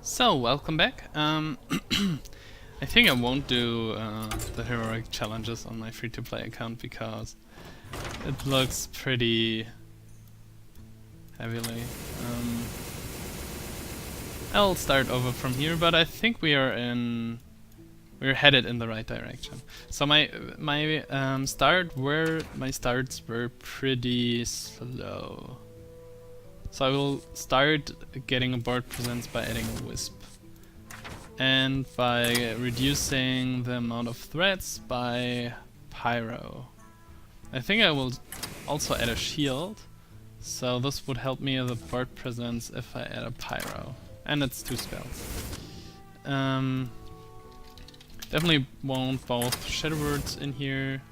So, welcome back. I think I won't do the heroic challenges on my free-to-play account because it looks pretty heavily. I'll start over from here, but I think we're headed in the right direction. So my starts were pretty slow. So I will start getting a board presence by adding a wisp. And by reducing the amount of threats by pyro. I think I will also add a shield. So this would help me with the board presence if I add a pyro. And it's 2 spells. Definitely want both Shadow Words in here.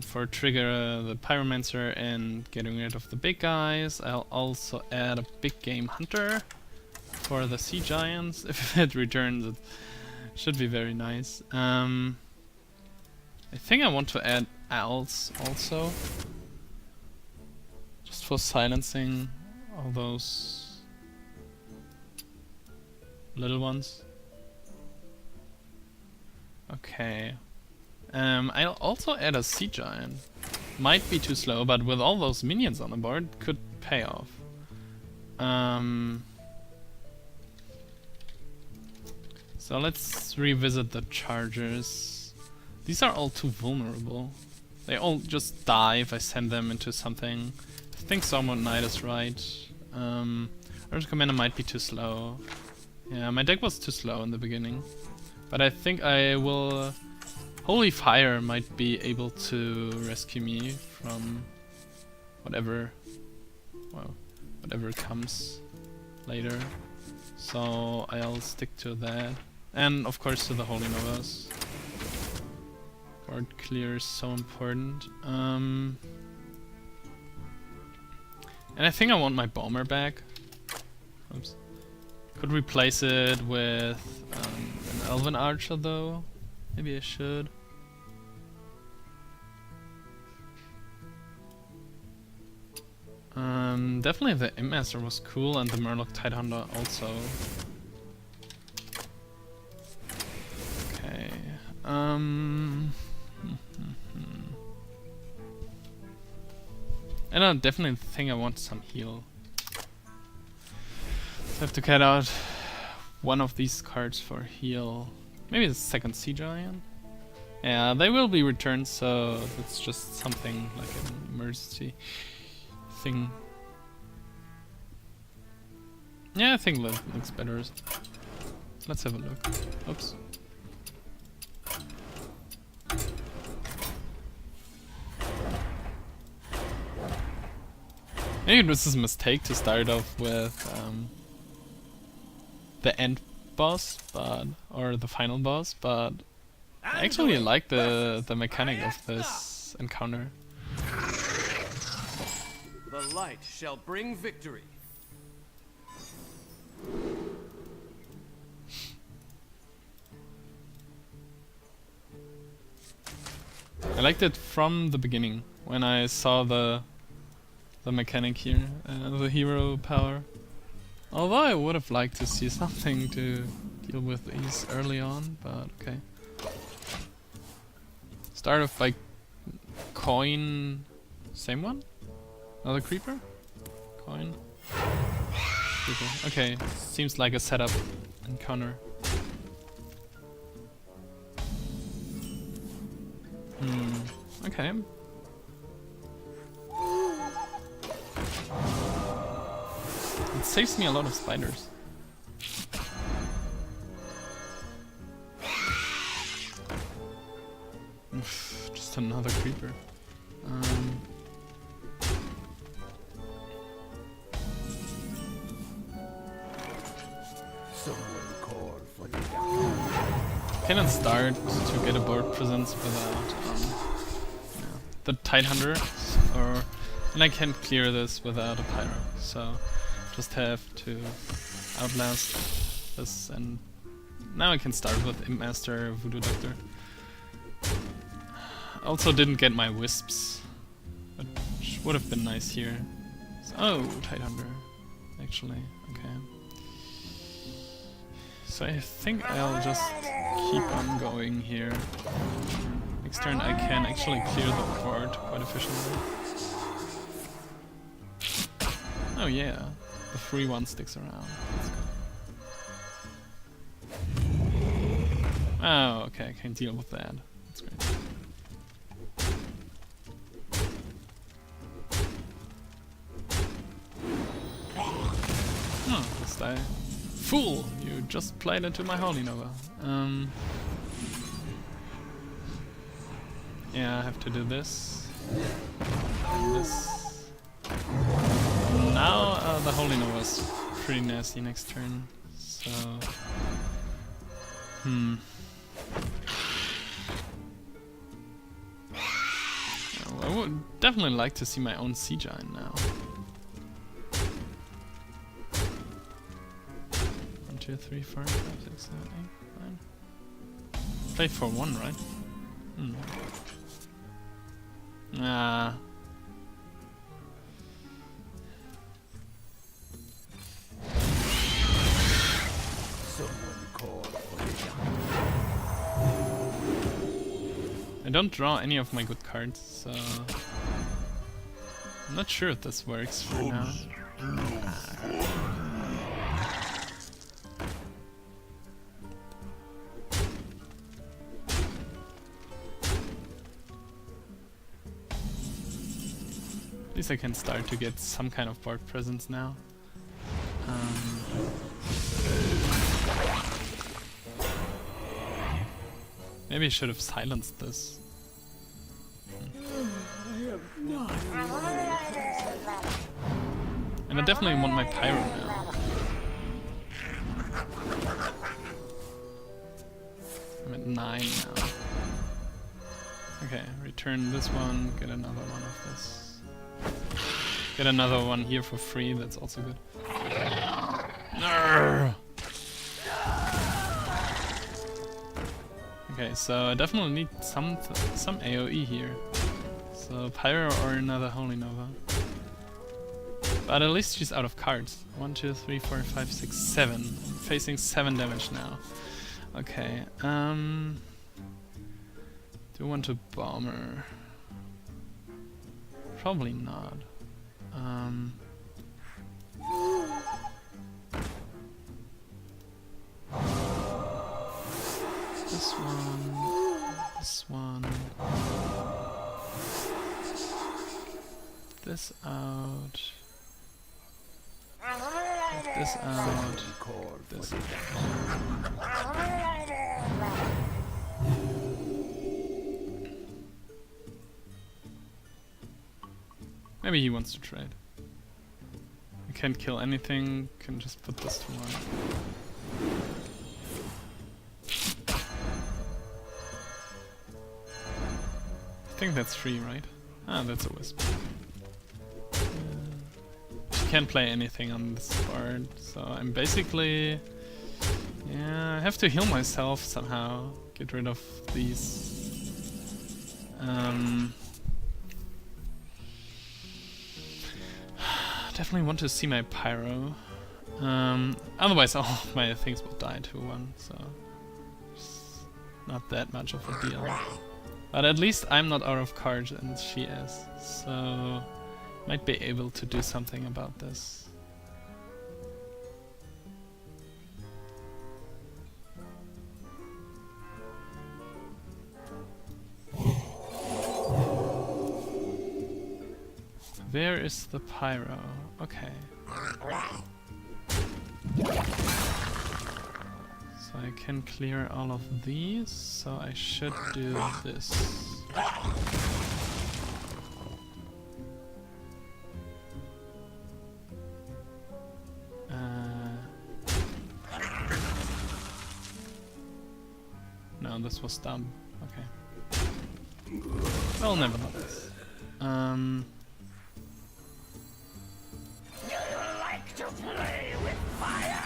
For trigger the Pyromancer and getting rid of the big guys. I'll also add a big game hunter for the sea giants. If it returns, it should be very nice. I think I want to add owls also, just for silencing all those little ones. Okay. I'll also add a sea giant. Might be too slow, but with all those minions on the board, could pay off. So let's revisit the chargers. These are all too vulnerable. They all just die if I send them into something. I think Stormwood Knight is right. Urge Commander might be too slow. Yeah, my deck was too slow in the beginning. But I think I will... Holy Fire might be able to rescue me from whatever, well, whatever comes later. So I'll stick to that. And of course to the Holy Novas. Board clear is so important. And I think I want my Bomber back. Oops. Could replace it with an Elven Archer though. Maybe I should. Definitely the Imp Master was cool and the Murloc Tidehunter also. Okay. And I definitely think I want some heal. So I have to get out one of these cards for heal. Maybe the second Sea Giant? Yeah, they will be returned, so it's just something like an emergency thing. Yeah, I think that looks better. Let's have a look. Oops. Maybe this is a mistake to start off with the end boss, or the final boss, but I actually like the mechanic of this encounter. The light shall bring victory. I liked it from the beginning when I saw the mechanic here, the hero power. Although I would have liked to see something to deal with these early on, but okay. Start off by coin. Same one? Another creeper? Coin. Creeper. Okay, seems like a setup encounter. Okay. It saves me a lot of spiders. Oof, just another creeper. Cannot start to get a board presence without the Tidehunter, and I can't clear this without a Pyro, so just have to outlast this, and now I can start with Imp Master, Voodoo Doctor. Also didn't get my Wisps, which would have been nice here. So, oh, Tidehunter. actually. Okay. So I think I'll just keep on going here. Next turn I can actually clear the board quite efficiently. Oh yeah, the free one sticks around. That's good. Oh, okay, I can deal with that. That's great. Oh, let's die. Fool! You just played into my Holy Nova. Yeah, I have to do this. And this. Now the Holy Nova's pretty nasty next turn. So... Oh, I would definitely like to see my own Sea Giant now. 1, 2, 3, 4, 5, 6, 7, 8, 9. Played for 1, right? Ah. I don't draw any of my good cards, so I'm not sure if this works for now. At least I can start to get some kind of board presence now. Maybe I should have silenced this. And I definitely want my Pyro now. I'm at 9 now. Okay, return this one, get another one of this. Get another one here for free, that's also good. Arrgh! Okay, so I definitely need some AoE here. So Pyro or another Holy Nova. But at least she's out of cards. 1, 2, 3, 4, 5, 6, 7. I'm facing 7 damage now. Okay, do I want to Bomber? Probably not. This one, this one, this out, this out, this out. Maybe he wants to trade. I can't kill anything, can just put this to 1. I think that's free, right? Ah, that's a Wisp. She can't play anything on this board, so I'm basically... Yeah, I have to heal myself somehow. Get rid of these... Definitely want to see my Pyro. Otherwise all of my things will die to 1, so... It's not that much of a deal. But at least I'm not out of cards and she is, so might be able to do something about this. Where is the Pyro? Okay. So I can clear all of these, so I should do this. No, this was dumb. Okay. Well, nevertheless. You like to play with fire?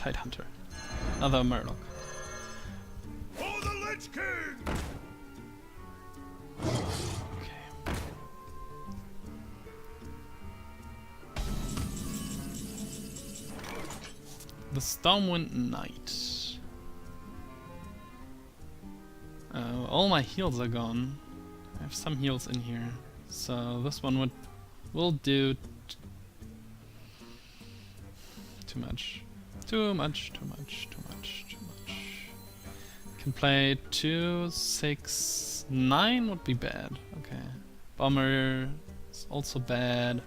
Tidehunter. Another Murloc. For the Lich King! Okay. The Stormwind Knight. All my heals are gone. I have some heals in here, so this one will do. Too much. Too much. Can play 2, 6, 9 would be bad. Okay. Bomber is also bad.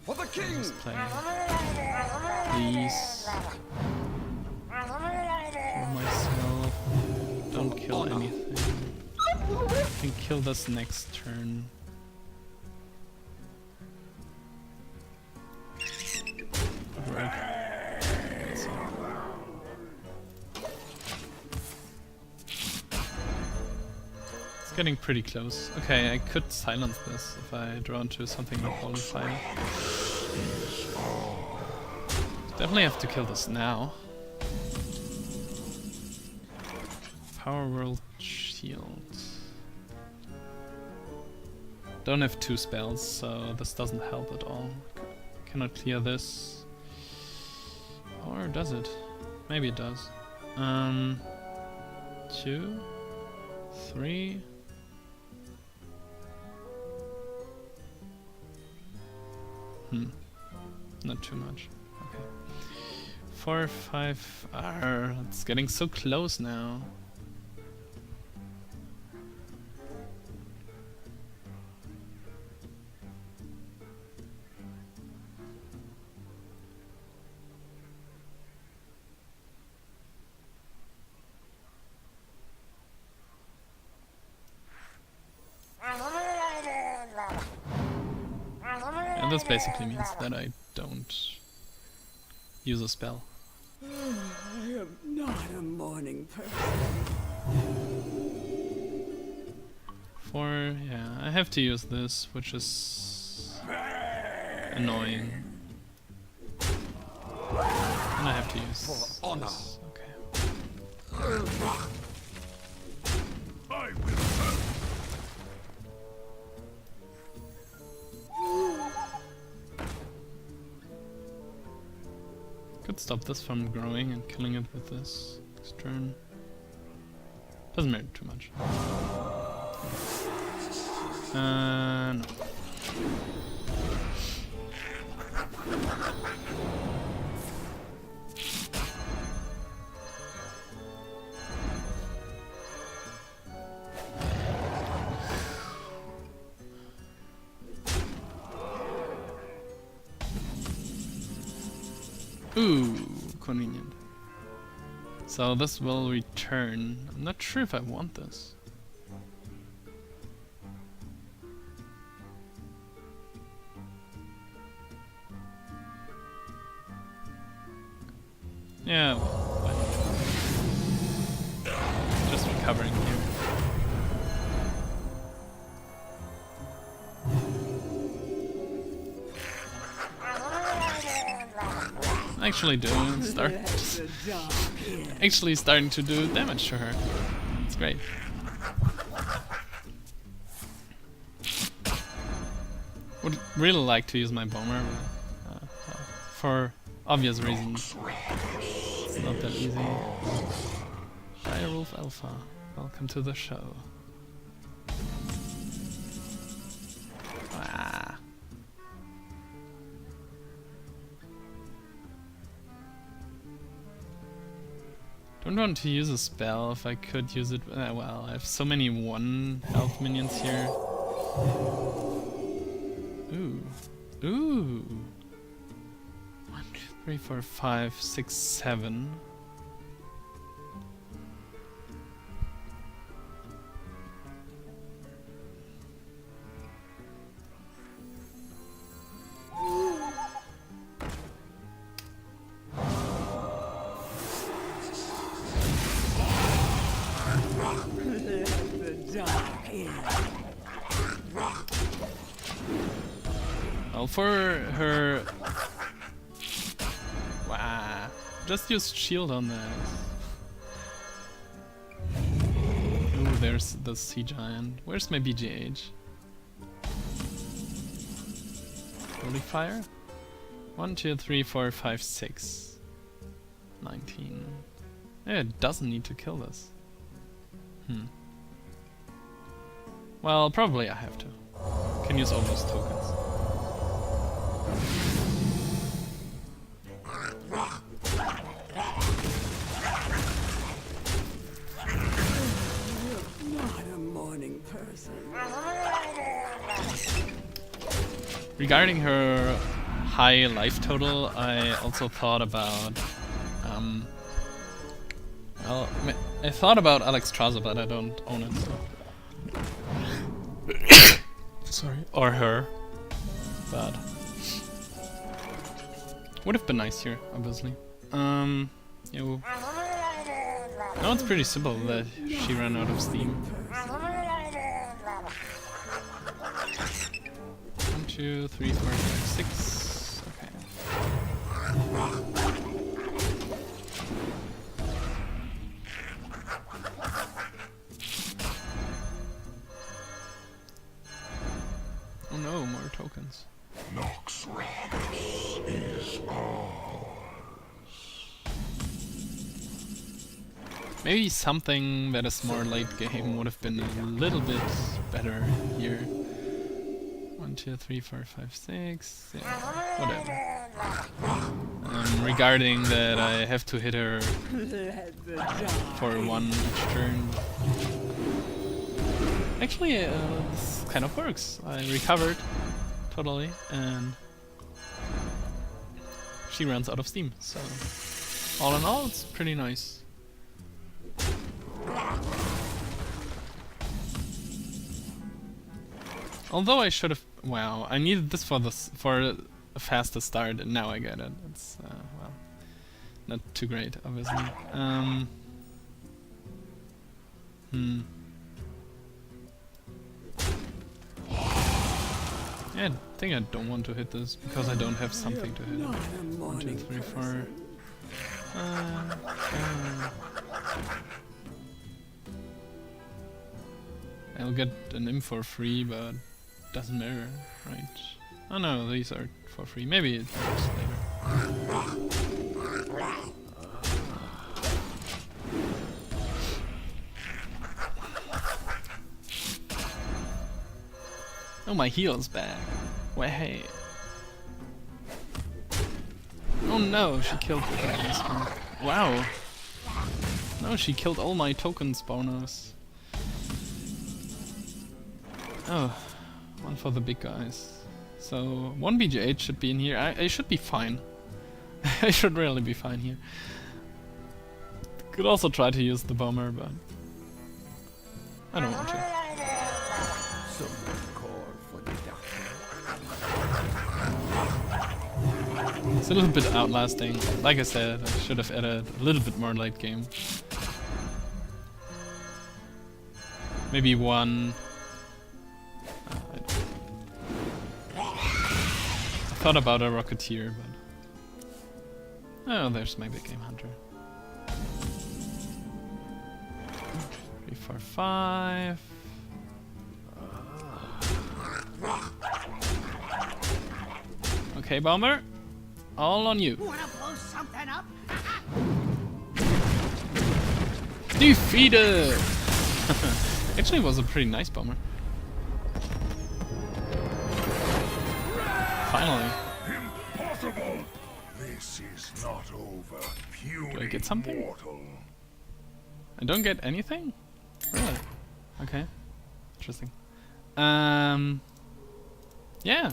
For the king! Just play these. Kill myself. Don't kill anything. I can kill this next turn. Right. It's getting pretty close. Okay, I could silence this if I draw into something like Holy Fire. Definitely have to kill this now. Power World Shield. Don't have 2 spells, so this doesn't help at all. Cannot clear this. Or does it? Maybe it does. 2, 3. Not too much. Okay. 4, 5. It's getting so close now. And this basically means that I don't use a spell. I am not a morning person. 4, yeah, I have to use this, which is annoying. And I have to use For honor. this. Okay. I will serve. Could stop this from growing and killing it with this next turn. Doesn't matter too much. No. Ooh, convenient. So this will return. I'm not sure if I want this. Yeah, why not? Just recovering here. Actually doing actually starting to do damage to her. It's great. Would really like to use my bomber, but for obvious reasons. It's not that easy. Direwolf Alpha, welcome to the show. Ah. Don't want to use a spell. If I could use it, well, I have so many 1 health minions here. Ooh. Ooh. 1, 2, 3, 4, 5, 6, 7. Well, for her... Wow. just use shield on that. Ooh, there's the sea giant. Where's my BGH? Holy fire? 1, 2, 3, 4, 5, 6. 19. Yeah, it doesn't need to kill this. Well, probably I have to. Can use all those tokens. Not a morning person. Regarding her high life total, I also thought about well, I thought about Naxxramas, but I don't own it, so. Sorry. Or her. But would have been nice here, obviously. Yeah. Now it's pretty simple that she ran out of steam. 1, 2, 3, 4, 5, 6. Okay. Oh no, more tokens. Naxxramas is Maybe something that is more late game would have been a little bit better here. 1, 2, 3, 4, 5, 6. Yeah, whatever. Regarding that, I have to hit her for 1 each turn. Actually, this kind of works. I recovered totally, and she runs out of steam. So, all in all, it's pretty nice. Although I should have. Wow, I needed this for a faster start, and now I get it. It's well, not too great, obviously. Yeah, I think I don't want to hit this because I don't have something to hit it. 1, 2, 3, 4. I'll get an imp for free, but doesn't matter, right? Oh no, these are for free. Maybe it works later. Oh, my heal's back. Wait. Oh no, she killed this one. Wow. No, she killed all my token spawners. Oh, one for the big guys. So 1 BG8 should be in here. I should be fine. I should really be fine here. Could also try to use the bomber, but I don't want to. It's a little bit outlasting. Like I said, I should have added a little bit more late game. Maybe 1. I thought about a Rocketeer, but oh, there's my big game hunter. 3, 4, 5. Okay, bomber. All on you. Wanna blow something up? Defeated! Actually, it was a pretty nice bomber. Finally. impossible. This is not over. Puny Do I get something? mortal. I don't get anything? Really? Okay. Interesting. Yeah.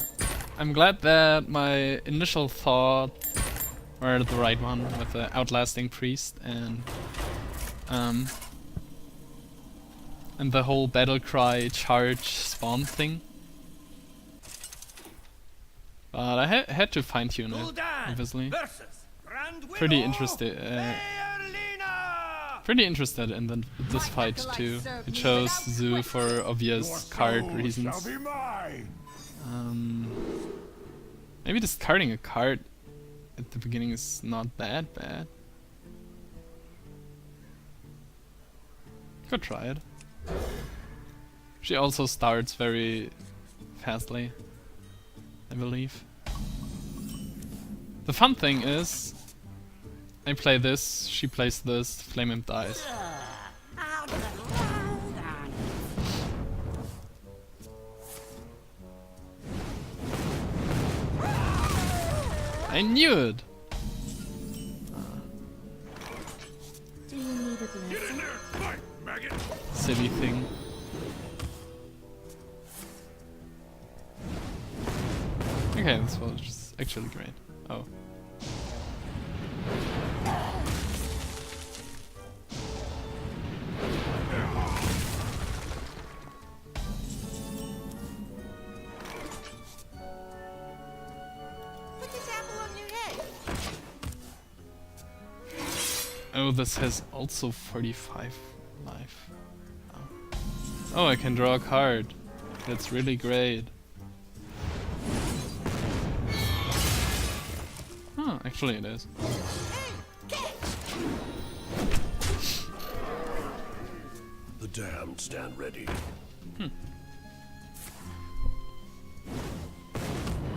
I'm glad that my initial thought were the right one with the outlasting priest and the whole battle cry charge spawn thing. But I had to fine tune it, obviously. Pretty interested. Pretty interested in this fight too. It shows Zoo for obvious card reasons. Shall be mine. Maybe discarding a card at the beginning is not that bad. Could try it. She also starts very fastly, I believe. The fun thing is, I play this, she plays this, Flame Imp dies. I knew it! Do you need a blessing? Get in there, fight, maggot! Silly thing. Okay, this was just actually great. Oh. Put this apple on your head. Oh, this has also 45 life. Oh, I can draw a card. That's really great. Oh, actually it is. The damned stand ready.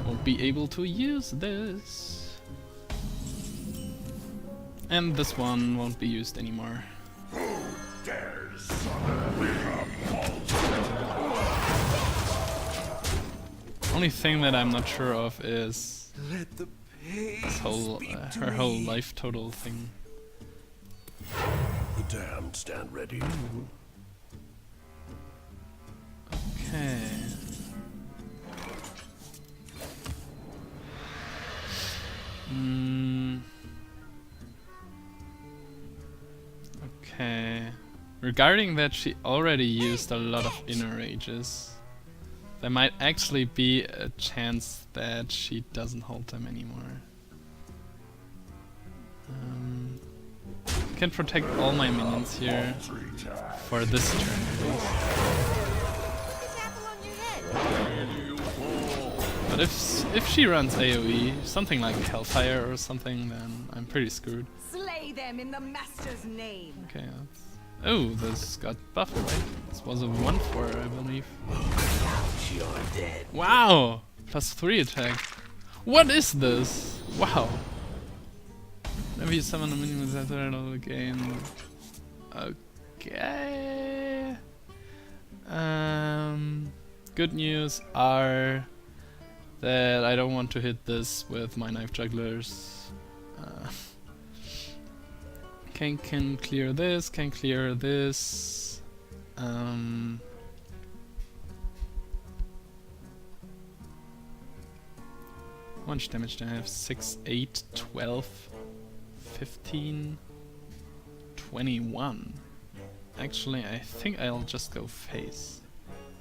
Won't be able to use this. And this one won't be used anymore. Dares summon a Only thing that I'm not sure of is Let the pain this whole, speak to her whole me. life total thing. The damned stand ready. Okay. Okay. Regarding that, she already used a lot of inner rages. There might actually be a chance that she doesn't hold them anymore. Can protect all my minions here for this turn at least. Put this apple on your head. But if she runs AoE, something like Hellfire or something, then I'm pretty screwed. Slay them in the master's name. Okay, that's... Oh, this got buffed, right? This was a 1/4, I believe. You're dead. Wow! +3 attack. What is this? Wow. Whenever you summon a minion with that turn of the game. Okay. Good news are that I don't want to hit this with my knife jugglers. Can clear this, can clear this. How much damage do I have? 6, 8, 12, 15, 21. Actually, I think I'll just go face.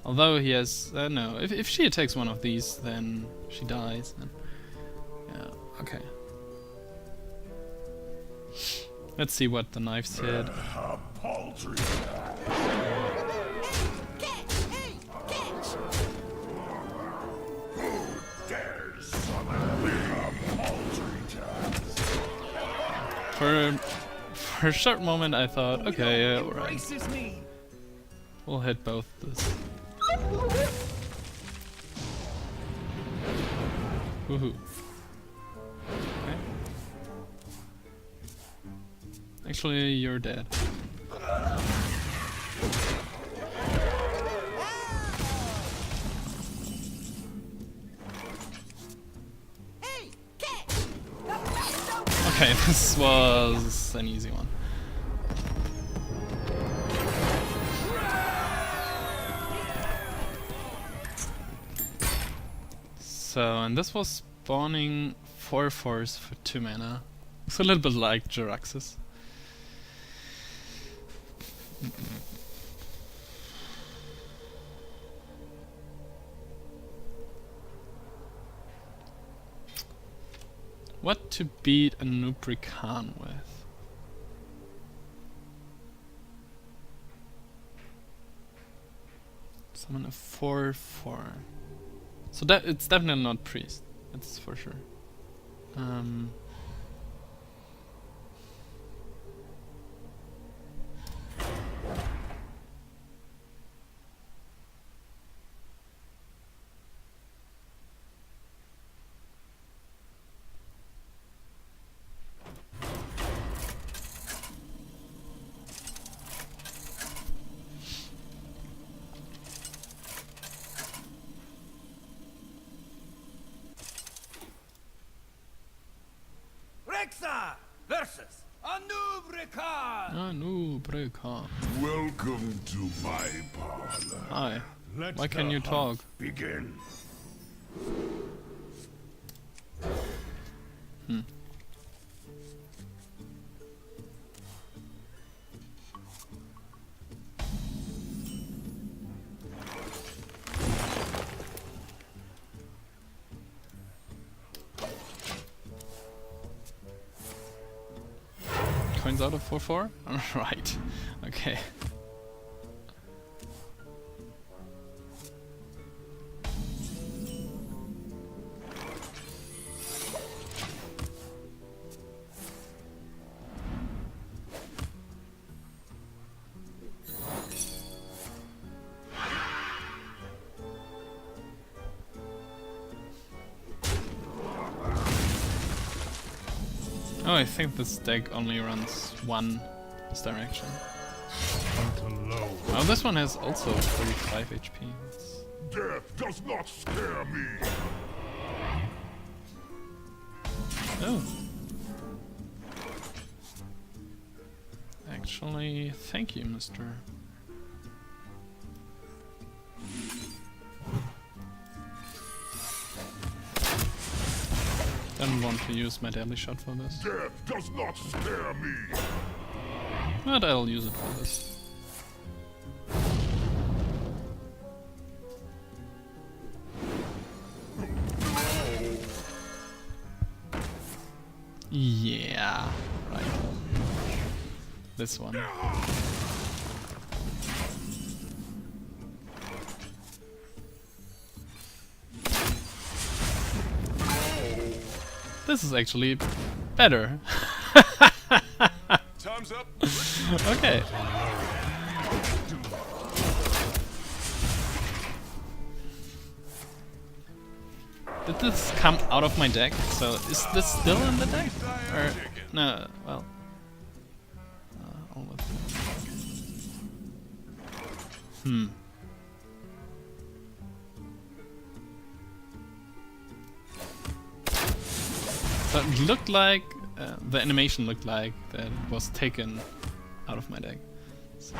Although he has... no, if she attacks one of these, then she dies. And yeah, okay. Let's see what the knives hit. A paltry dares summon a paltry task. For a short moment I thought, okay, yeah, alright. Embraces me. We'll hit both this. Woohoo. Okay. Actually, you're dead. Okay, this was an easy one. So, and this was spawning 4/4s for 2 mana. It's a little bit like Jiraxxus. What to beat Anub'Rekhan with? Summon a 4/4. So that it's definitely not priest. That's for sure. Maexxna versus Anub'Rekhan. Anub'Rekhan. Welcome to my parlor. Hi. Let Why can the you talk? hunt begin. Coins out of 4/4? Right. Okay. Oh, I think this deck only runs one this direction. Oh, this one has also 45 HP. Death does not scare me. Oh. Actually, thank you, mister. Don't want to use my deadly shot for this. Death does not scare me. But I'll use it for this. Yeah, right. This one. This is actually better. Time's up. Okay. Did this come out of my deck? So is this still in the deck? Or no? Well, all of them. So it looked like the animation looked like that it was taken out of my deck. So.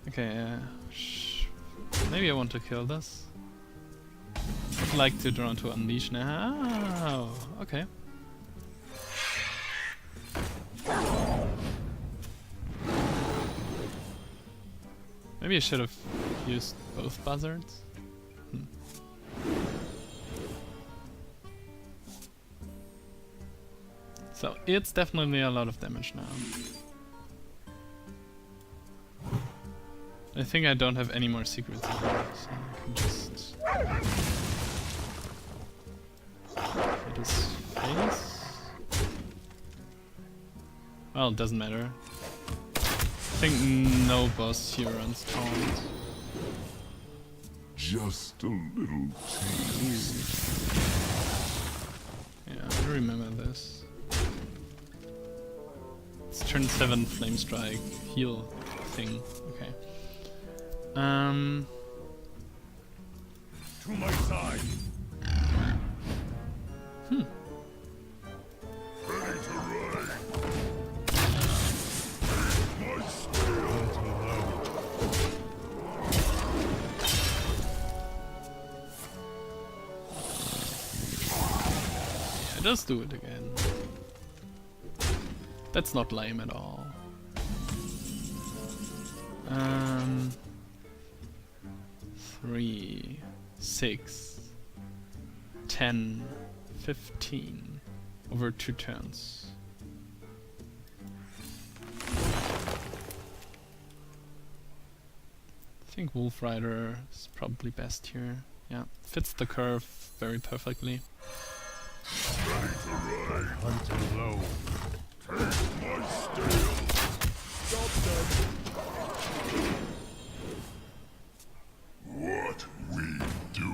Okay, maybe I want to kill this. I'd like to draw to unleash now. Oh, okay. Maybe I should have used both buzzards. So it's definitely a lot of damage now. I think I don't have any more secrets in here, so I can just hit his face. Well, it doesn't matter. I think no boss here runs taunt. Just a little taste. Yeah, I remember this. It's turn 7 flame strike heal thing. Okay. To my side. Ready to ride. My steel. Yeah, just do it again. That's not lame at all. 3, 6, 10, 15 over 2 turns. I think Wolf Rider is probably best here. Yeah, fits the curve very perfectly. Ready to ride. Hunting low. Taste my steel. Stop them. What we do.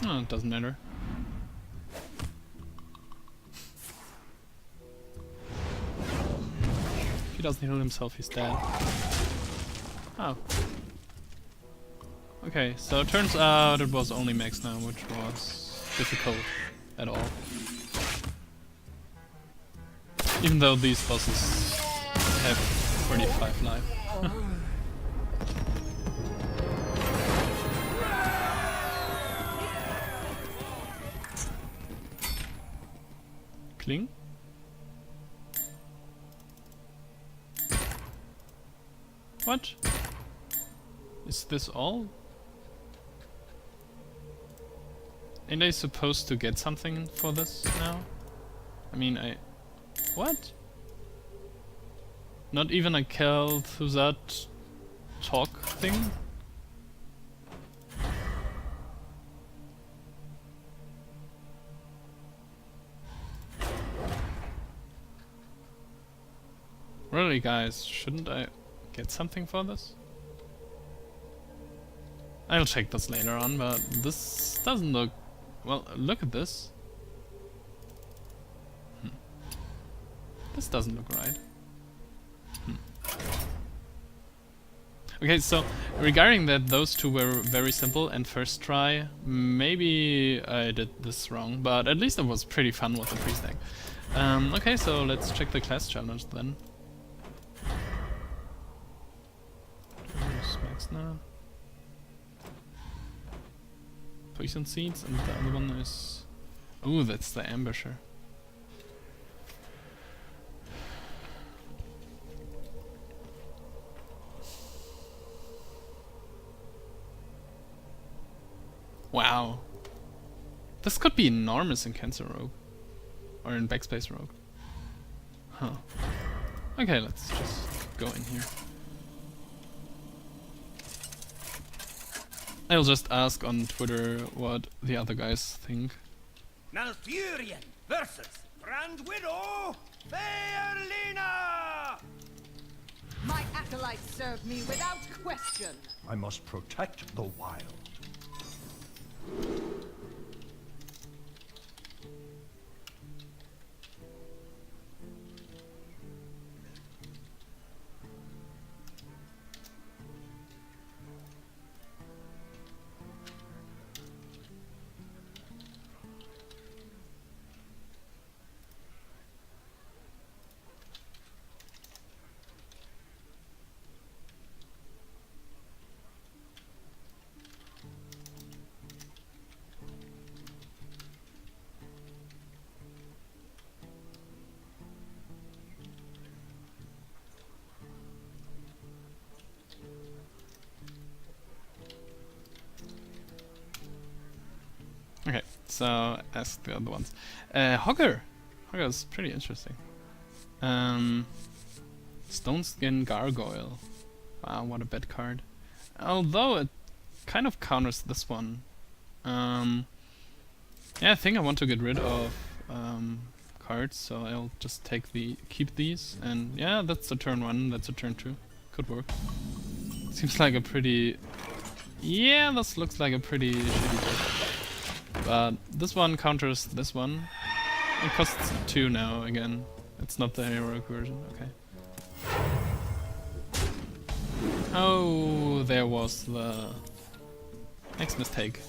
Oh, it doesn't matter. If he doesn't heal himself, he's dead. Oh. Okay, so it turns out it was only Maexxna, which was difficult at all. Even though these bosses have 45 life. Kling? What? Is this all? Ain't I supposed to get something for this now? I mean, what? Not even a kill to that talk thing? Really, guys, shouldn't I get something for this? I'll check this later on, but this doesn't look... Well, look at this. This doesn't look right. Okay, so regarding that, those two were very simple and first try. Maybe I did this wrong, but at least it was pretty fun with the priest deck. Okay, so let's check the class challenge then. Maexxna. Poison seeds, and the other one is... Ooh, that's the ambusher. Wow. This could be enormous in Cancer Rogue. Or in Backspace Rogue. Huh. Okay, let's just go in here. I'll just ask on Twitter what the other guys think. Malfurion versus Grand Widow Faerlina! My acolytes serve me without question. I must protect the wild. Okay, so ask the other ones. Hogger! Hogger is pretty interesting. Stone Skin Gargoyle. Wow, what a bad card. Although it kind of counters this one. Yeah, I think I want to get rid of cards, so I'll just keep these, and yeah, that's a turn 1, that's a turn 2. Could work. Seems like a pretty... Yeah, this looks like a pretty shitty deck. But this one counters this one. It costs 2 now again. It's not the heroic version, okay. Oh, there was the next mistake.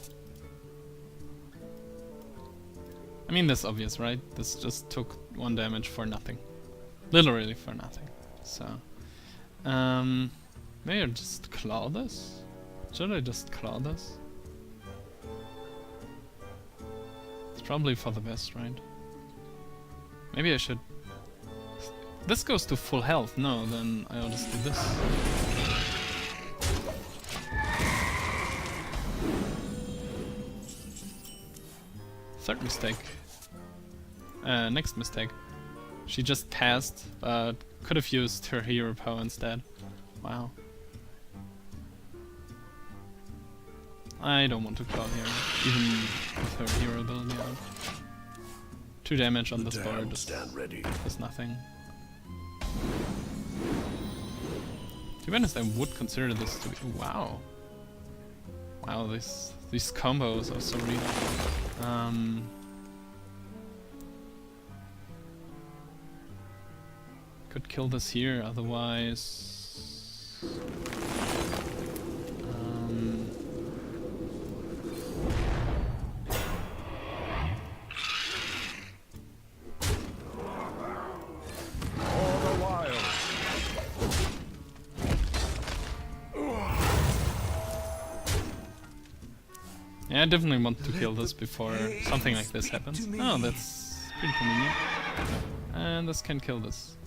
I mean, that's obvious, right? This just took 1 damage for nothing. Literally for nothing. So, maybe I'll just claw this? Should I just claw this? It's probably for the best, right? Maybe I should... This goes to full health. No, then I'll just do this. Third mistake. Next mistake. She just passed, but could have used her hero power instead. Wow. I don't want to claw here, even with her hero ability out. 2 damage on this board is nothing. To be honest, I would consider this to be... Wow. Wow, these combos are so real. Could kill this here, otherwise... Yeah, I definitely want to kill this before something like this happens. Oh, that's pretty convenient. And this can kill this.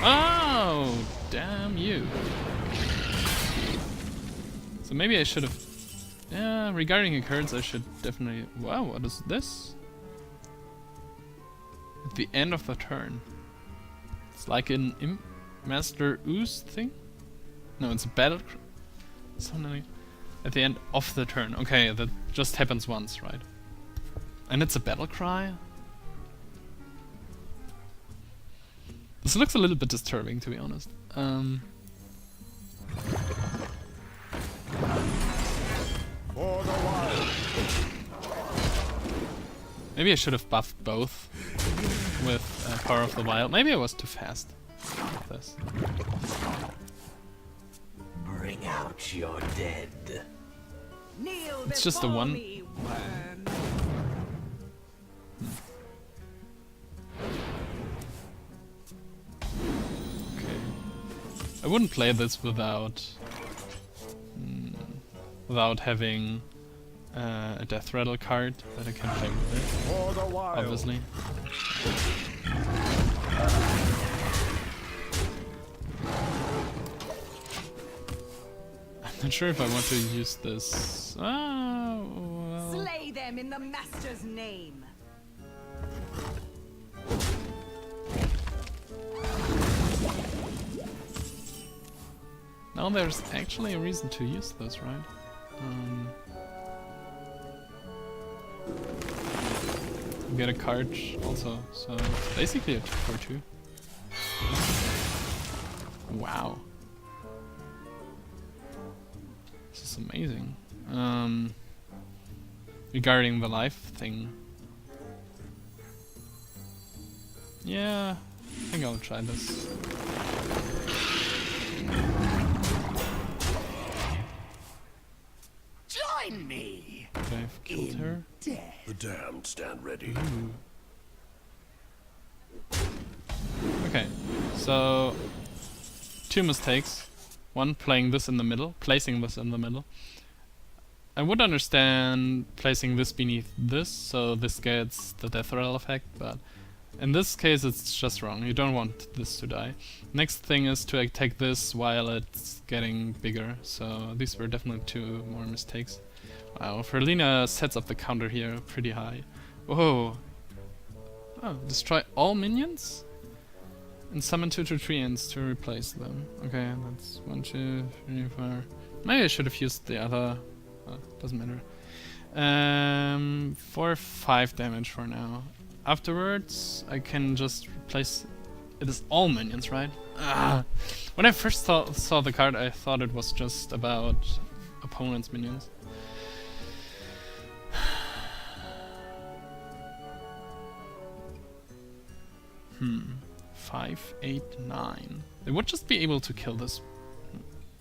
Oh, damn you. So maybe I should have... Yeah, regarding cards, I should definitely... Wow, what is this? At the end of the turn. It's like an Master Ooze thing? No, it's a battle... Something at the end of the turn. Okay, that just happens once, right? And it's a battle cry? This looks a little bit disturbing, to be honest. Maybe I should have buffed both with Power of the Wild. Maybe I was too fast with this. Bring out your dead. Kneel It's just the before one. me, worm. Okay. I wouldn't play this without having a Death Rattle card that I can play with it. Obviously. I'm not sure if I want to use this. Oh, well. Slay them in the Master's name. Now there's actually a reason to use this, right? Get a card also, so it's basically a 2-for-2. Wow. This is amazing. Regarding the life thing. Yeah, I think I'll try this. Join me. Okay, I've killed her. The damned stand ready. Okay, so 2 mistakes. One, placing this in the middle. I would understand placing this beneath this, so this gets the death rattle effect, but in this case it's just wrong. You don't want this to die. Next thing is to take this while it's getting bigger, so these were definitely 2 more mistakes. Wow, Faerlina sets up the counter here pretty high. Whoa. Oh, destroy all minions? And summon 2/3 ends to replace them. Okay, that's 1, 2, 3, 4. Maybe I should have used the other. Doesn't matter. 4, 5 damage for now. Afterwards, I can just replace. It is all minions, right? When I first saw the card, I thought it was just about opponent's minions. 5, 8, 9. They would just be able to kill this.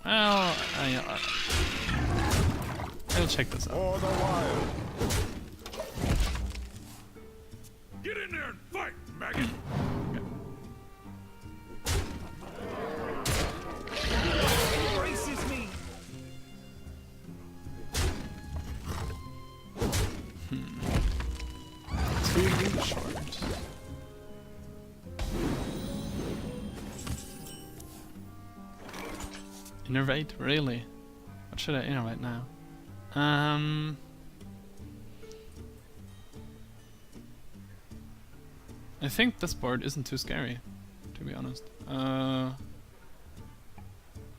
Well, I'll check this out. Get in there and fight, maggot! Embraces me. Too short. Innervate? Really? What should I innervate now? I think this board isn't too scary, to be honest.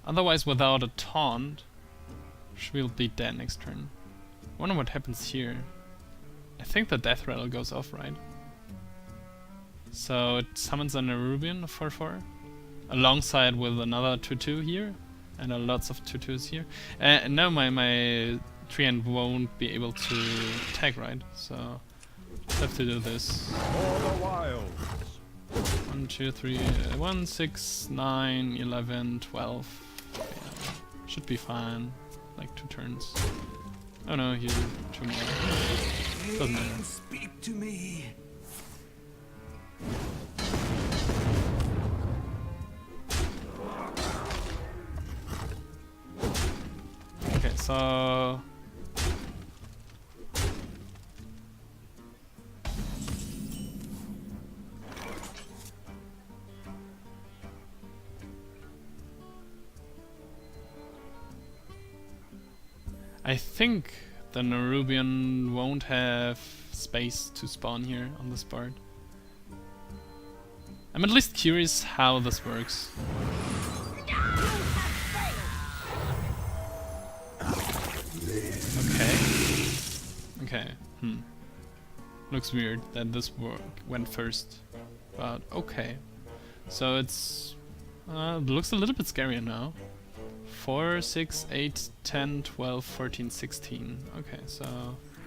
Otherwise, without a taunt, she'll be dead next turn. I wonder what happens here. I think the death rattle goes off, right? So it summons an Arubian 4/4, alongside with another 2/2 here, and lots of 2/2s here. And now my 3-end won't be able to attack, right? So I have to do this. 1, 2, 3, 1, 6, 9, 11, 12. Yeah, should be fine. Like 2 turns. Oh no, here 2 more. Doesn't matter. Speak to me. Okay, so I think the Nerubian won't have space to spawn here on this board. I'm at least curious how this works. Okay. Okay. Looks weird that this went first. But okay. So it's... looks a little bit scarier now. 4, 6, 8, 10, 12, 14, 16. Okay, so...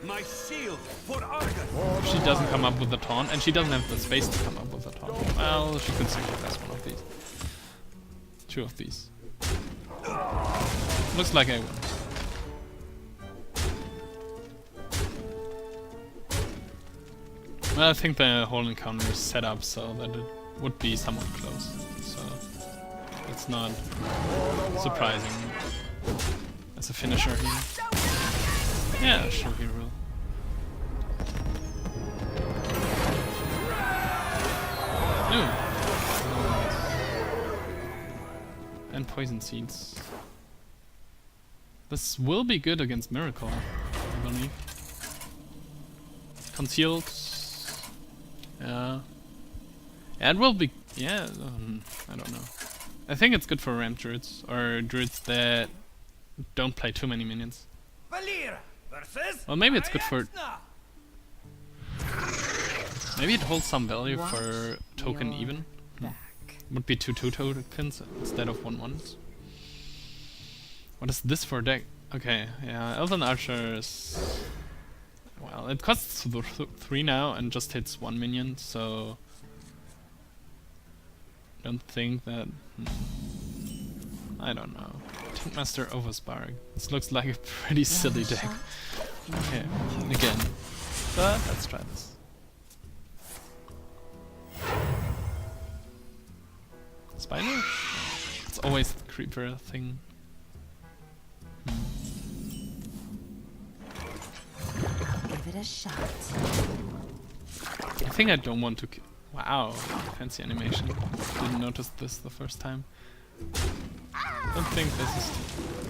My shield for Argon. If she doesn't come up with the taunt, and she doesn't have the space to come up with the taunt, well, she could sacrifice one of these. 2 of these. Looks like I win. Well, I think the whole encounter is set up so that it would be somewhat close. So it's not surprising as a finisher here. Yeah, sure, he will. Ooh. And poison seeds. This will be good against Miracle, I believe. Concealed. Yeah. Yeah, it will be. Yeah, I don't know. I think it's good for ramp druids or druids that don't play too many minions. Well, maybe it's good for. Maybe it holds some value for token even. Would be 2 tokens instead of 1/1s. What is this for deck? Okay, yeah, Elven Archer is. Well, it costs 3 now and just hits 1 minion, so don't think that. I don't know. Tankmaster Overspark. This looks like a pretty silly deck. Okay, again. But let's try this. Spider? It's always the creeper thing. Give it a shot. I think I don't want to. Wow, fancy animation. Didn't notice this the first time. Don't think this is.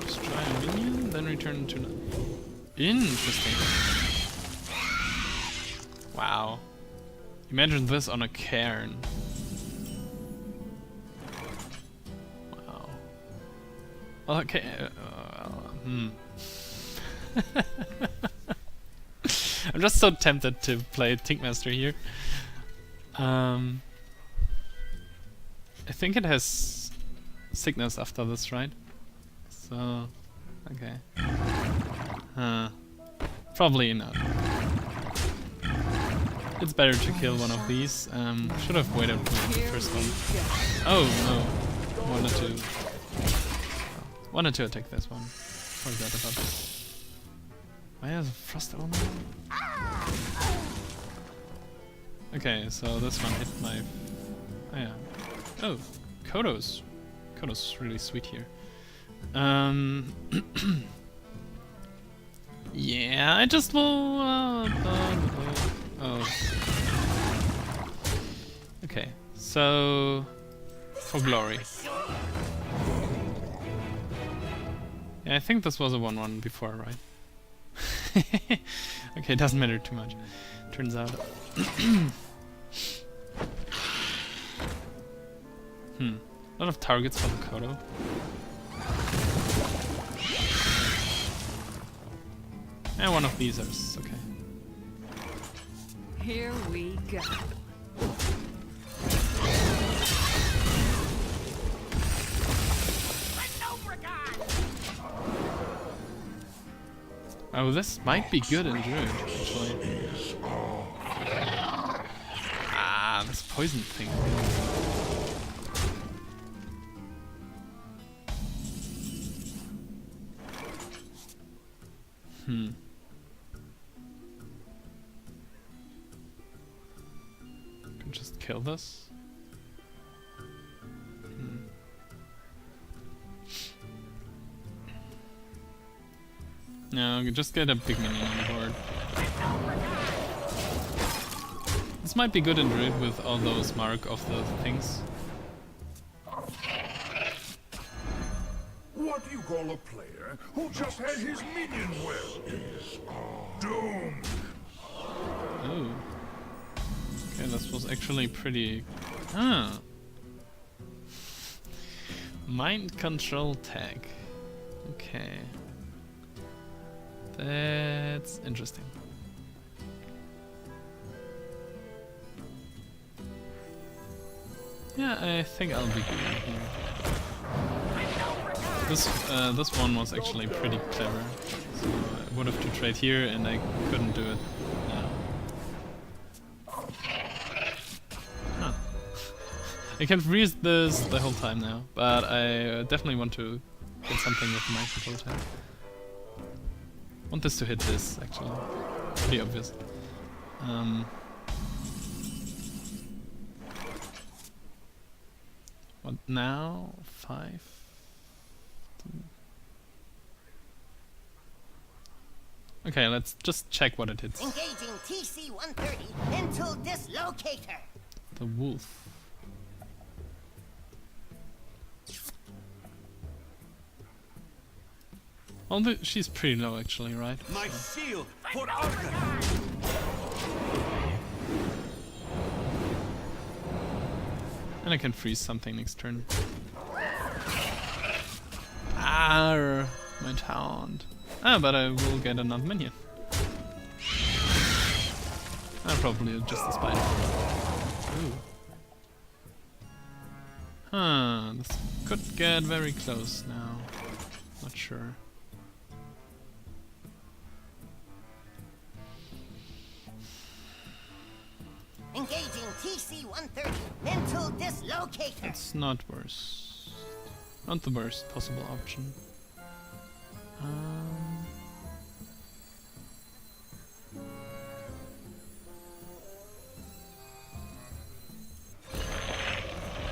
Just try a minion, then return to. Interesting. Wow. Imagine this on a cairn. Wow. Okay. I'm just so tempted to play Tinkmaster here. I think it has sickness after this, right? So, okay. Probably not. It's better to kill one of these. Should have waited with the first one. Oh no! Wanted to attack this one. Forgot about this. Why has a frost element? Okay, so this one hit my. Oh yeah. Oh, Kodos. Kodos is really sweet here. Yeah, I just will. Oh. Okay, so for glory. Yeah, I think this was a 1/1 before, right? Okay, it doesn't matter too much. Turns out. A lot of targets for the Kodo. And one of these is okay. Here we go. Oh, this might be good in Druid, actually. Ah, this poison thing. Can just kill this. No, just get a big minion on the board. This might be good in Druid with all those mark of the things. What do you call a player who just had his minion well? Doomed. Oh. Okay, this was actually pretty... Ah. Mind control tag. Okay. That's interesting. Yeah, I think I'll be good here. This one was actually pretty clever. So I would have to trade here and I couldn't do it. Huh. I can freeze this the whole time now, but I definitely want to get something with my control tag. Want this to hit this, actually. Pretty obvious. What now? 5? Okay, let's just check what it hits. Engaging TC-130 into dislocator. The wolf. Although she's pretty low actually, right? My shield for Arachnid. And I can freeze something next turn. Ah, my taunt. Ah, but I will get another minion. Probably just a spider. Ooh. Huh, this could get very close now. Not sure. Engaging TC-130 mental dislocator. It's not worse. Not the worst possible option.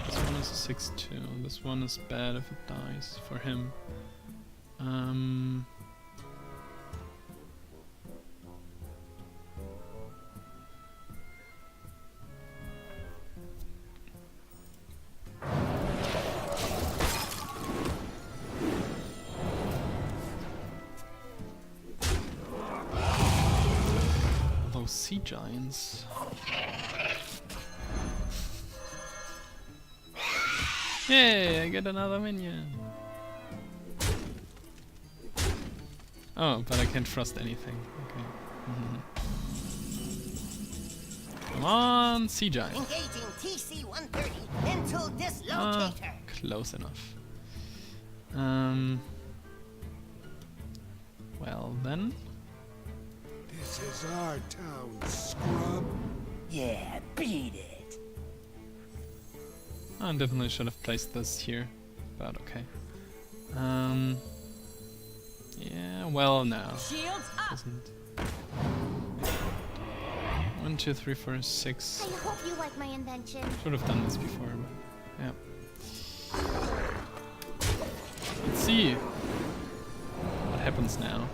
This one is a 6-2. This one is bad if it dies for him. Sea giants. Yay, I get another minion. Oh, but I can't trust anything. Okay. Come on, sea giant. Engaging TC-130 mental dislocator. Close enough. Well then. This is our town, scrub. Yeah, beat it. I definitely should have placed this here, but okay. Yeah, well now. Shields up. Doesn't. 1, 2, 3, 4, 6. I hope you like my invention. Should have done this before, but yeah. Let's see what happens now.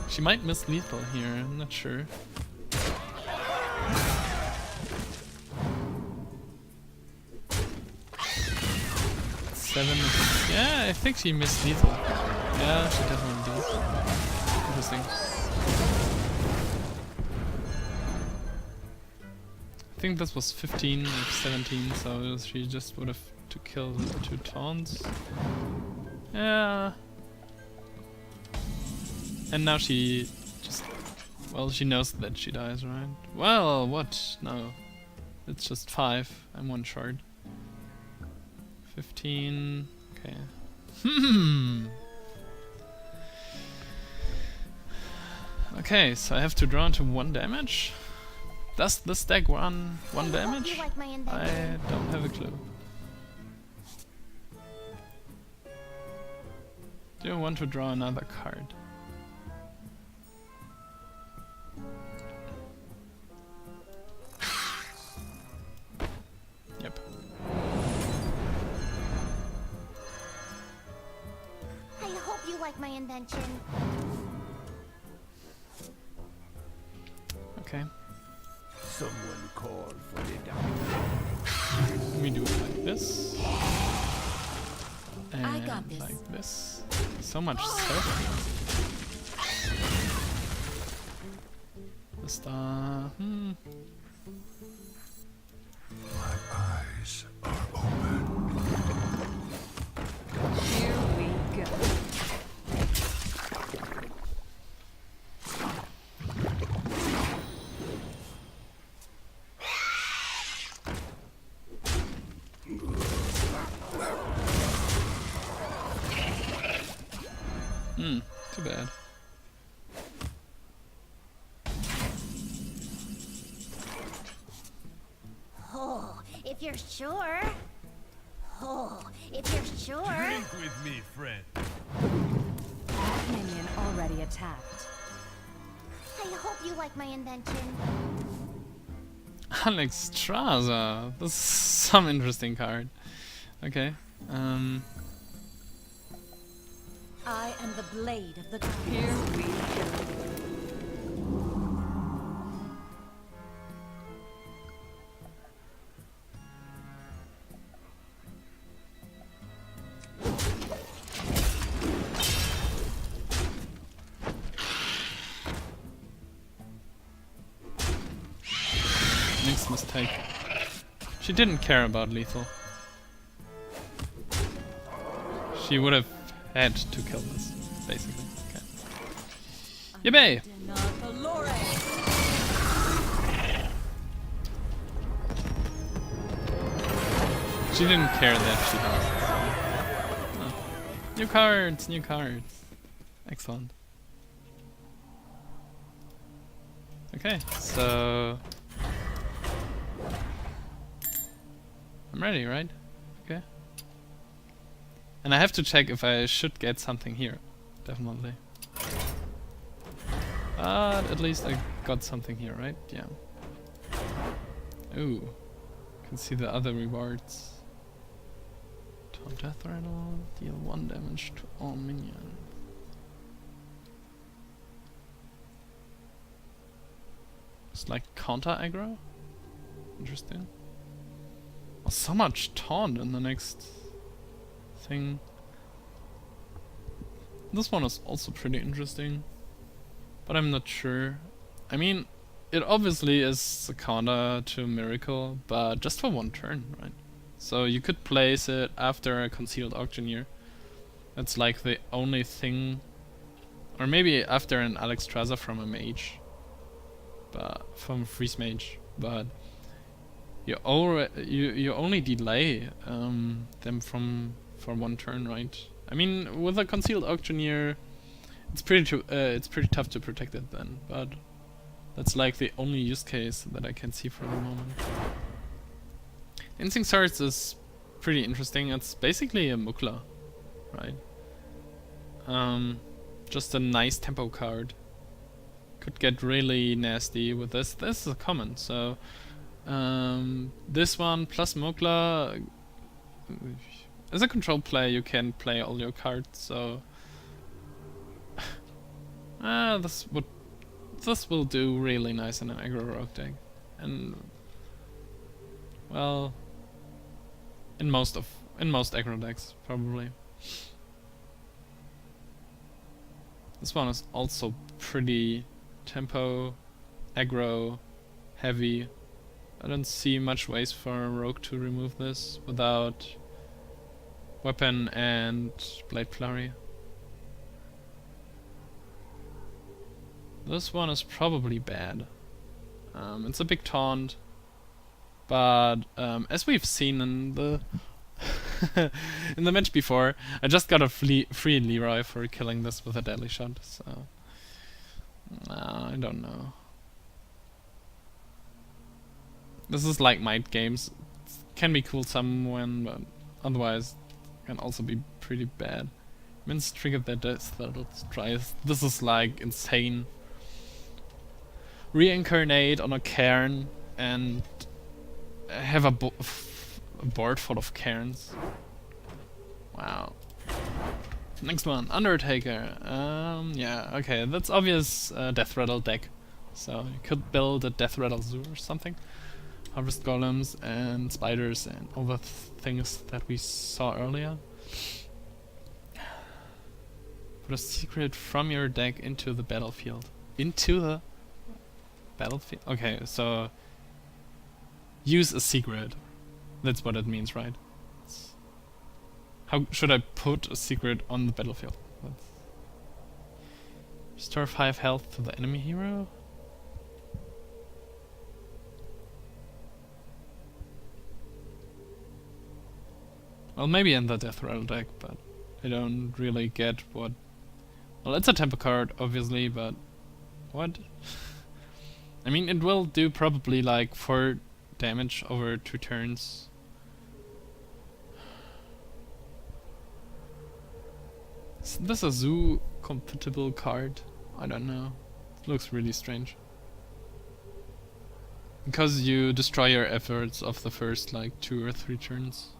She might miss lethal here, I'm not sure. Seven. Yeah, I think she missed lethal. Yeah, she definitely did. Interesting. I think this was 15 or 17, so she just would have to kill the 2 taunts. Yeah. And now she just... Well, she knows that she dies, right? Well, what? No. It's just 5. I'm 1 short. 15... Okay. Okay, so I have to draw into 1 damage? Does this deck run 1 damage? Like my I invention. don't have a clue. Do I want to draw another card? Yep. I hope you like my invention. Okay. Someone call for the doctor. Let me do it like this. I got And this. like this. So much surfing. The star. My eyes are open. Here we go. Too bad. Oh, if you're sure. Oh, if you're sure. Drink with me, friend. Minion already attacked. I hope you like my invention. Naxxramas. This is some interesting card. Okay. I am the blade of the gods. Here we go. Next mistake. She didn't care about lethal. She would have had to kill this, basically. Okay. Yippee! She didn't care that she lost. So. Oh. New cards, new cards. Excellent. Okay, so I'm ready, right? Okay. And I have to check if I should get something here. Definitely. But at least I got something here, right? Yeah. Ooh. Can see the other rewards. Taunt Death Rattle, deal 1 damage to all minions. It's like counter aggro? Interesting. Oh, so much taunt in the next thing. This one is also pretty interesting, but I'm not sure. I mean, it obviously is a counter to Miracle, but just for 1 turn, right? So you could place it after a Concealed Auctioneer. That's like the only thing, or maybe after an Alexstrasza from a mage, but from a Freeze Mage. But you only delay them for 1 turn, right? I mean, with a Concealed Auctioneer, it's pretty tough to protect it then. But that's like the only use case that I can see for the moment. Instinct Swords is pretty interesting. It's basically a Mukla, right? Just a nice tempo card. Could get really nasty with this. This is a common, so this one plus Mukla. As a control player, you can play all your cards. So this will do really nice in an aggro rogue deck, and well, in most aggro decks probably. This one is also pretty tempo, aggro, heavy. I don't see much ways for a rogue to remove this without weapon and blade flurry. This one is probably bad. It's a big taunt, but as we've seen in the in the match before, I just got a free Leroy for killing this with a deadly shot. So I don't know. This is like might games. It can be cool someone, but otherwise can also be pretty bad. Mince triggered their death. Let's try. This is like insane. Reincarnate on a cairn and have a board full of cairns. Wow. Next one, Undertaker. Yeah, okay, that's obvious Death Rattle deck. So you could build a Death Rattle Zoo or something. Harvest Golems and Spiders and all the things that we saw earlier. Put a secret from your deck into the battlefield. Into the battlefield? Okay, so use a secret. That's what it means, right? How should I put a secret on the battlefield? Restore 5 health to the enemy hero? Well, maybe in the Death Rattle deck, but I don't really get what... Well, it's a tempo card, obviously, but... What? I mean, it will do probably like 4 damage over 2 turns. Is this a zoo compatible card? I don't know. It looks really strange. Because you destroy your efforts of the first like 2 or 3 turns.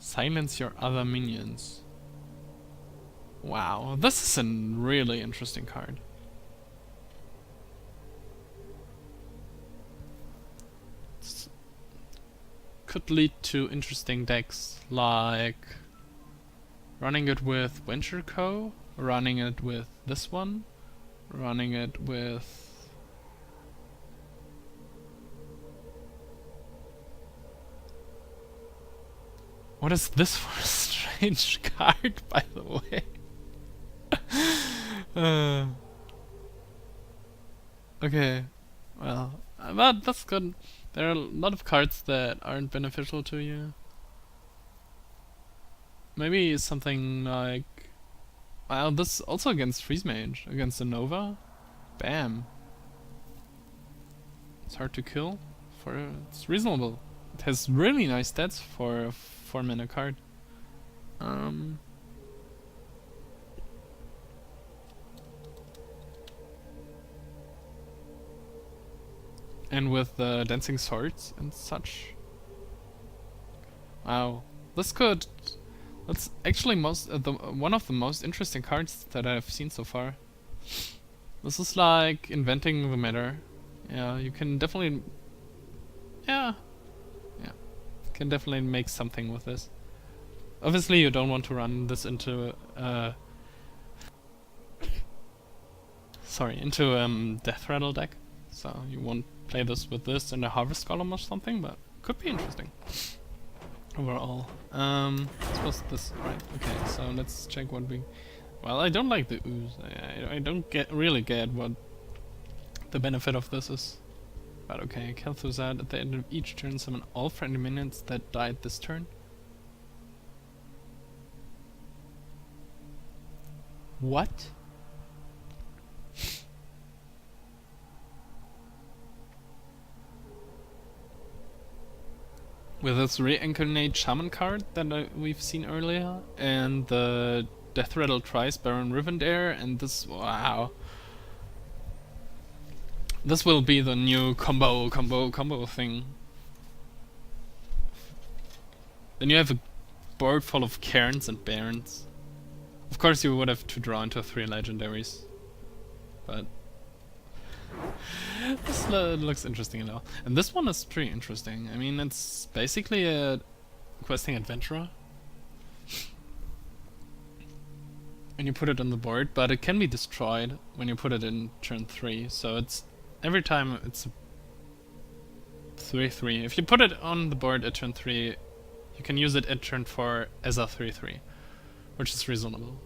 Silence your other minions. Wow, this is a really interesting card. Could lead to interesting decks, like running it with Venture Co, running it with this one, running it with... What is this for a strange card, by the way? Okay, well, but that's good. There are a lot of cards that aren't beneficial to you. Maybe something like... Wow, this also against Freeze Mage, against the Nova. Bam. It's hard to kill. It's reasonable. It has really nice stats for a 4-mana card. And with the dancing swords and such. Wow, this could... That's actually one of the most interesting cards that I've seen so far. This is like inventing the matter. Yeah, you can definitely... Yeah. Can definitely make something with this. Obviously you don't want to run this into Death Rattle deck. So you won't play this with this in a Harvest Golem or something, but could be interesting. Overall. I suppose this, right, okay, so let's check what we... Well, I don't like the ooze. I don't really get what the benefit of this is. But okay, kill through that. At the end of each turn, summon all friendly minions that died this turn. What? With this Reincarnate Shaman card that we've seen earlier, and the Death Rattle Trice Baron Rivendare, and this, wow. This will be the new combo thing. Then you have a board full of Cairns and Barons. Of course you would have to draw into 3 legendaries. But... this looks interesting enough. And this one is pretty interesting. I mean, it's basically a questing adventurer. And you put it on the board, but it can be destroyed when you put it in turn 3. So it's... Every time it's 3/3. If you put it on the board at turn 3, you can use it at turn 4 as a 3/3, which is reasonable.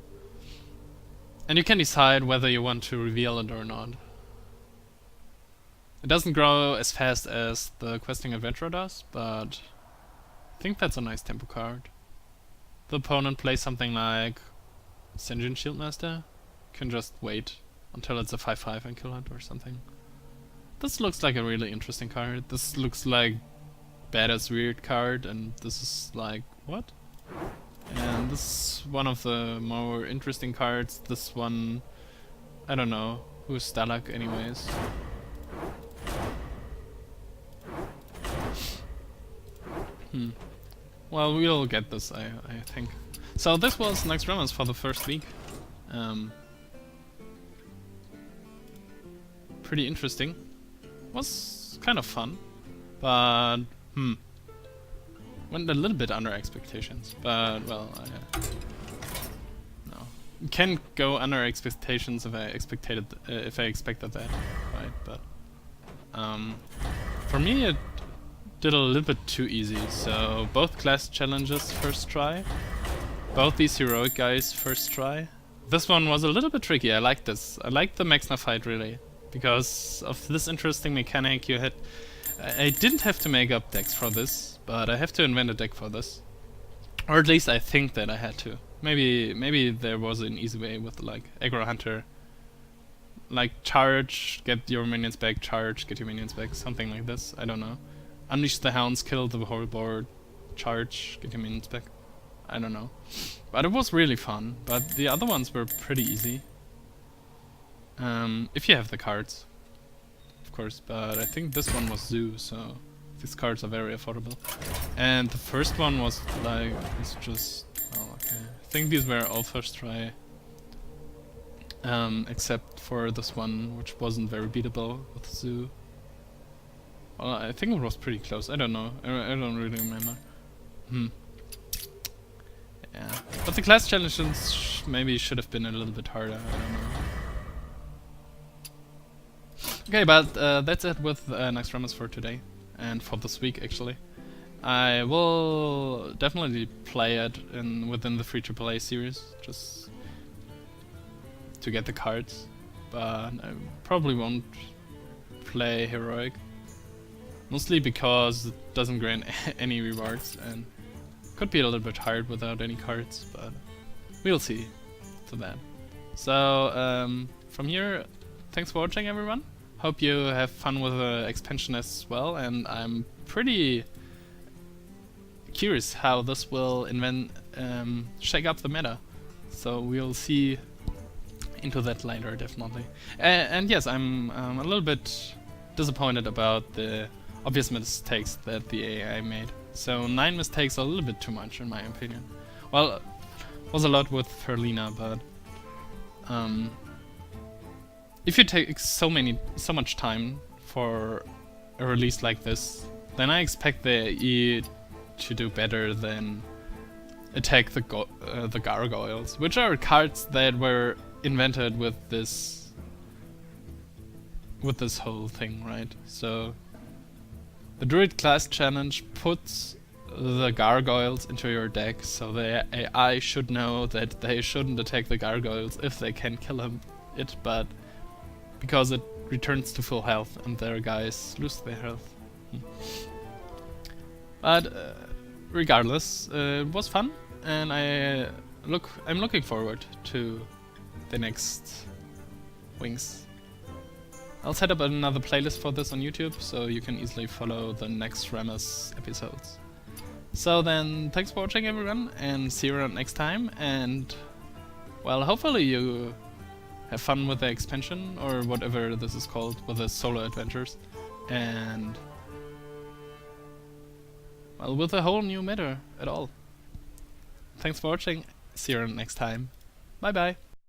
And you can decide whether you want to reveal it or not. It doesn't grow as fast as the Questing Adventurer does, but I think that's a nice tempo card. The opponent plays something like Sen'jin Shieldmaster, you can just wait until it's a 5/5 and kill it or something. This looks like a really interesting card. This looks like badass weird card, and this is like, what? And this is one of the more interesting cards. This one, I don't know, who's Stalak anyways. Well, we'll get this, I think. So this was Naxxramas for the first week. Pretty interesting. Was kind of fun, but went a little bit under expectations, but well, no, you can't go under expectations if I expected that, right? But for me, it did a little bit too easy. So both class challenges first try, both these heroic guys first try. This one was a little bit tricky. I like this. I like the Maexxna fight really because of this interesting mechanic. You had. I didn't have to make up decks for this, but I have to invent a deck for this, or at least I think that I had to. Maybe there was an easy way with like aggro hunter, like charge, get your minions back, charge, get your minions back, something like this. I don't know. Unleash the hounds, kill the whole board, charge, get your minions back. I don't know. But it was really fun. But the other ones were pretty easy. If you have the cards, of course. But I think this one was Zoo, so these cards are very affordable. And the first one was like, it's just, oh okay. I think these were all first try. Except for this one, which wasn't very beatable with Zoo. Well, I think it was pretty close. I don't know. I don't really remember. Yeah, but the class challenges maybe should have been a little bit harder. I don't know. Okay, but that's it with Naxxramas for today and for this week actually. I will definitely play it within the free AAA series just to get the cards, but I probably won't play Heroic. Mostly because it doesn't grant any rewards and could be a little bit hard without any cards, but we'll see to that. So from here, thanks for watching everyone. Hope you have fun with the expansion as well, and I'm pretty curious how this will shake up the meta. So we'll see into that later definitely. And yes, I'm a little bit disappointed about the obvious mistakes that the AI made. So 9 mistakes are a little bit too much in my opinion. Well, was a lot with Faerlina, but if you take so much time for a release like this, then I expect the AI to do better than attack the gargoyles, which are cards that were invented with this whole thing, right? So the Druid class challenge puts the gargoyles into your deck, so the AI should know that they shouldn't attack the gargoyles if they can kill it, but because it returns to full health and their guys lose their health. But regardless, it was fun, and I'm looking forward to the next wings. I'll set up another playlist for this on YouTube, so you can easily follow the Naxxramas episodes. So then, thanks for watching everyone, and see you around next time, and well, hopefully you have fun with the expansion, or whatever this is called, with the solo adventures, and well, with a whole new meta at all. Thanks for watching, see you around next time, bye bye!